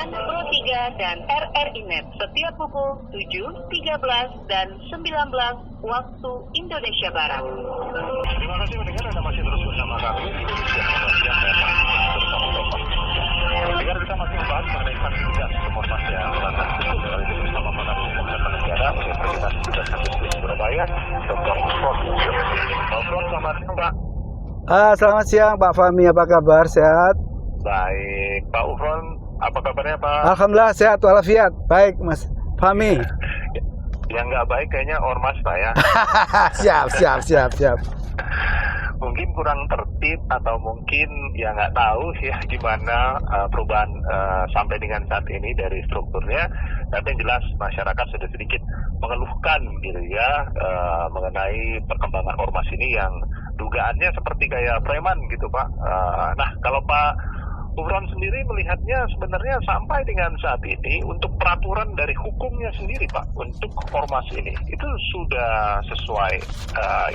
siaran Pro 3 dan RRI Net setiap pukul 7, 13, dan 19 waktu Indonesia Barat. Terima kasih mendengar, Anda masih terus bersama kami Indonesia Siang bersama Bapak. Dengar, kita masih membahas mengenai fasilitas reformasi yang akan kali ini bersama Menteri Hukum Tata Negara Universitas Gajah Surabaya, Dr. Ufron. Pak Ufron, selamat siang, Pak. Selamat siang Pak Fahmi, apa kabar? Sehat? Baik, Pak Ufron, apa kabarnya Pak? Alhamdulillah sehat walafiat. Baik Mas Fahmi. Yang nggak baik kayaknya ormas Pak ya. Siap. Mungkin kurang tertib atau mungkin ya nggak tahu ya gimana perubahan sampai dengan saat ini dari strukturnya. Tapi yang jelas masyarakat sudah sedikit mengeluhkan gitu ya mengenai perkembangan ormas ini yang dugaannya seperti kayak preman gitu Pak. Nah kalau Pak Ufron sendiri melihatnya sebenarnya sampai dengan saat ini untuk peraturan dari hukumnya sendiri Pak untuk ormas ini itu sudah sesuai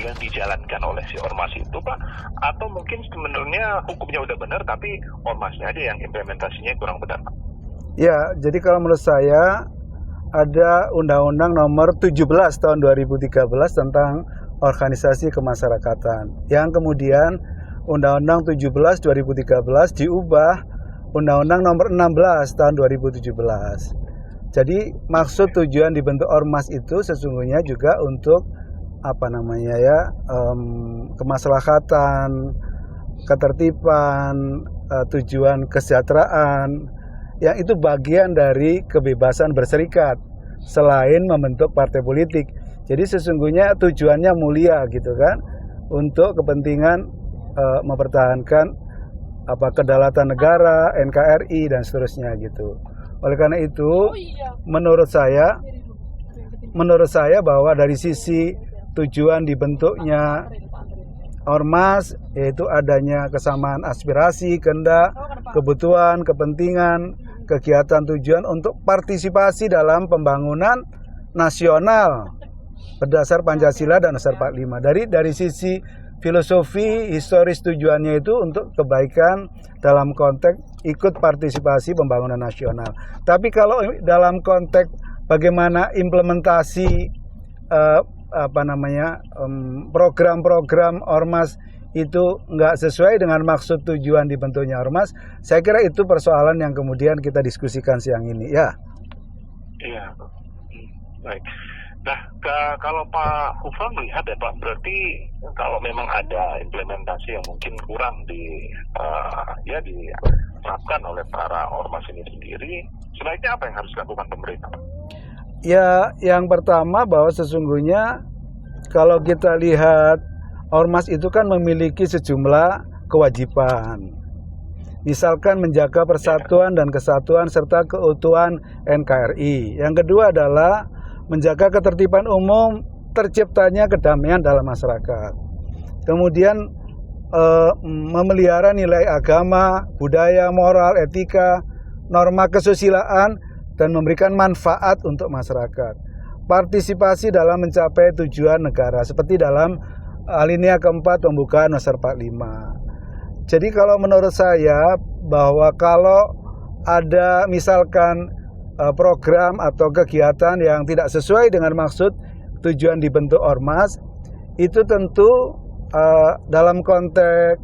yang dijalankan oleh si ormas itu Pak, atau mungkin sebenarnya hukumnya udah benar tapi ormasnya aja yang implementasinya kurang benar Pak? Ya, jadi kalau menurut saya ada Undang-Undang Nomor 17 tahun 2013 tentang organisasi kemasyarakatan yang kemudian Undang-Undang 17 2013 diubah Undang-Undang Nomor 16 tahun 2017. Jadi maksud tujuan dibentuk ormas itu sesungguhnya juga untuk kemaslahatan, ketertiban, tujuan kesejahteraan, yang itu bagian dari kebebasan berserikat selain membentuk partai politik. Jadi sesungguhnya tujuannya mulia gitu kan, untuk kepentingan mempertahankan kedaulatan negara, NKRI dan seterusnya gitu. Oleh karena itu, menurut saya bahwa dari sisi tujuan dibentuknya ormas, yaitu adanya kesamaan aspirasi, kehendak, kebutuhan, kepentingan, kegiatan tujuan untuk partisipasi dalam pembangunan nasional berdasar Pancasila dan dasar 45. Dari sisi filosofi historis tujuannya itu untuk kebaikan dalam konteks ikut partisipasi pembangunan nasional. Tapi kalau dalam konteks bagaimana implementasi program-program ormas itu nggak sesuai dengan maksud tujuan dibentuknya ormas, saya kira itu persoalan yang kemudian kita diskusikan siang ini ya. Iya, baik. Nah, kalau Pak Ufron melihat ya Pak, berarti kalau memang ada implementasi yang mungkin kurang diterapkan oleh para ormas ini sendiri, sebaiknya apa yang harus dilakukan pemerintah? Ya, yang pertama bahwa sesungguhnya kalau kita lihat ormas itu kan memiliki sejumlah kewajiban. Misalkan menjaga persatuan dan kesatuan serta keutuhan NKRI. Yang kedua adalah menjaga ketertiban umum, terciptanya kedamaian dalam masyarakat. Kemudian memelihara nilai agama, budaya, moral, etika, norma kesusilaan, dan memberikan manfaat untuk masyarakat. Partisipasi dalam mencapai tujuan negara, seperti dalam alinea keempat pembukaan dasar 45. Jadi kalau menurut saya bahwa kalau ada misalkan program atau kegiatan yang tidak sesuai dengan maksud tujuan dibentuk ormas, itu tentu dalam konteks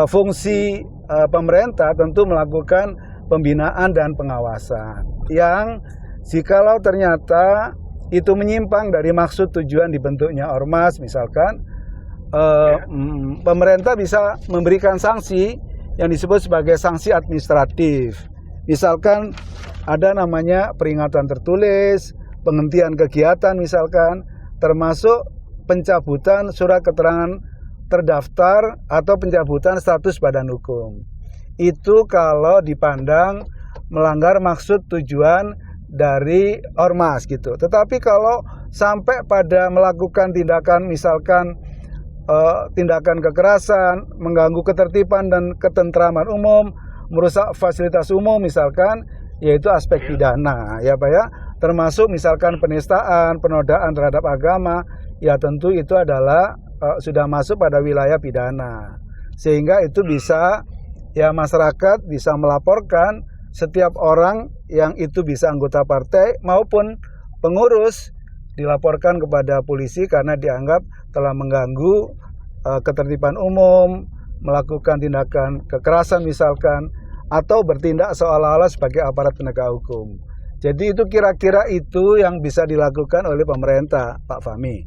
fungsi pemerintah tentu melakukan pembinaan dan pengawasan yang jikalau ternyata itu menyimpang dari maksud tujuan dibentuknya ormas, misalkan pemerintah bisa memberikan sanksi yang disebut sebagai sanksi administratif. Misalkan ada namanya peringatan tertulis, penghentian kegiatan misalkan, termasuk pencabutan surat keterangan terdaftar atau pencabutan status badan hukum. Itu kalau dipandang melanggar maksud tujuan dari ormas gitu. Tetapi kalau sampai pada melakukan tindakan misalkan tindakan kekerasan, mengganggu ketertiban dan ketentraman umum, merusak fasilitas umum misalkan, yaitu aspek pidana ya Pak ya, termasuk misalkan penistaan, penodaan terhadap agama, ya tentu itu adalah sudah masuk pada wilayah pidana, sehingga itu bisa ya masyarakat bisa melaporkan setiap orang yang itu bisa anggota partai maupun pengurus, dilaporkan kepada polisi karena dianggap telah mengganggu ketertiban umum, melakukan tindakan kekerasan misalkan, atau bertindak seolah-olah sebagai aparat penegak hukum. Jadi itu kira-kira itu yang bisa dilakukan oleh pemerintah, Pak Fahmi.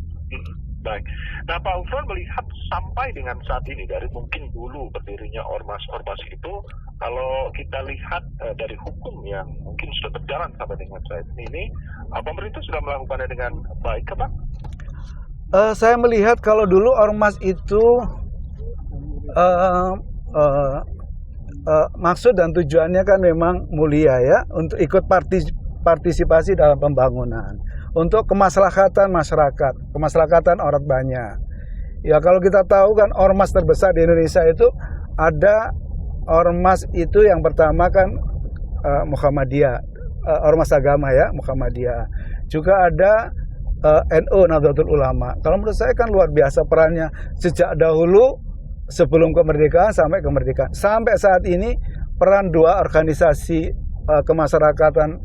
Baik. Nah, Pak Ufron melihat sampai dengan saat ini dari mungkin dulu berdirinya ormas-ormas itu, kalau kita lihat dari hukum yang mungkin sudah berjalan sampai dengan saat ini, pemerintah sudah melakukannya dengan baik, Pak? Saya melihat kalau dulu ormas itu maksud dan tujuannya kan memang mulia ya, untuk ikut partisipasi dalam pembangunan, untuk kemaslahatan masyarakat, kemaslahatan orang banyak. Ya kalau kita tahu kan ormas terbesar di Indonesia itu ada ormas itu yang pertama kan Muhammadiyah, ormas agama ya, Muhammadiyah. Juga ada NU, Nahdlatul Ulama. Kalau menurut saya kan luar biasa perannya sejak dahulu sebelum kemerdekaan sampai kemerdekaan. Sampai saat ini peran dua organisasi kemasyarakatan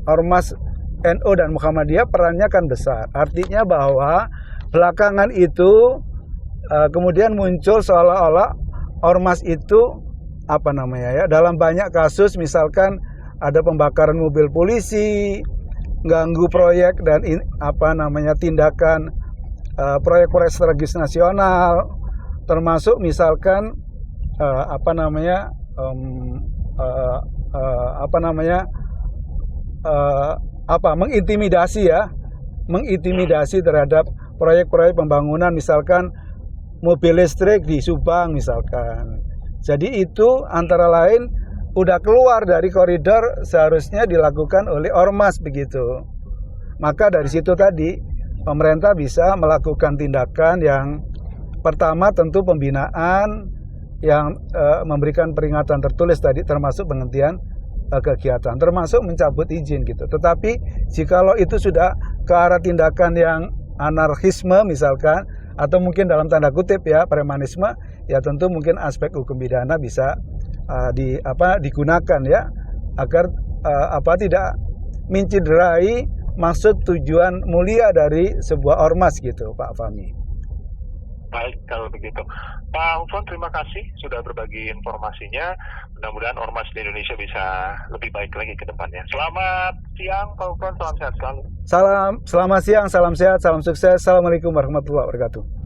ormas NU dan Muhammadiyah perannya kan besar. Artinya bahwa belakangan itu kemudian muncul seolah-olah ormas itu dalam banyak kasus misalkan ada pembakaran mobil polisi, ganggu proyek dan tindakan proyek-proyek strategis nasional, termasuk misalkan mengintimidasi terhadap proyek-proyek pembangunan, misalkan mobil listrik di Subang misalkan. Jadi itu antara lain udah keluar dari koridor seharusnya dilakukan oleh ormas begitu. Maka dari situ tadi pemerintah bisa melakukan tindakan yang pertama tentu pembinaan, yang memberikan peringatan tertulis tadi, termasuk penghentian kegiatan, termasuk mencabut izin gitu. Tetapi jikalau itu sudah ke arah tindakan yang anarkisme misalkan, atau mungkin dalam tanda kutip ya premanisme, ya tentu mungkin aspek hukum pidana bisa digunakan ya, agar tidak menciderai maksud tujuan mulia dari sebuah ormas gitu, Pak Fahmi. Baik, kalau begitu. Pak Ufron, terima kasih sudah berbagi informasinya. Mudah-mudahan ormas di Indonesia bisa lebih baik lagi ke depannya. Selamat siang, Pak Ufron. Salam sehat selalu. Selamat siang, salam sehat, salam sukses. Assalamualaikum warahmatullahi wabarakatuh.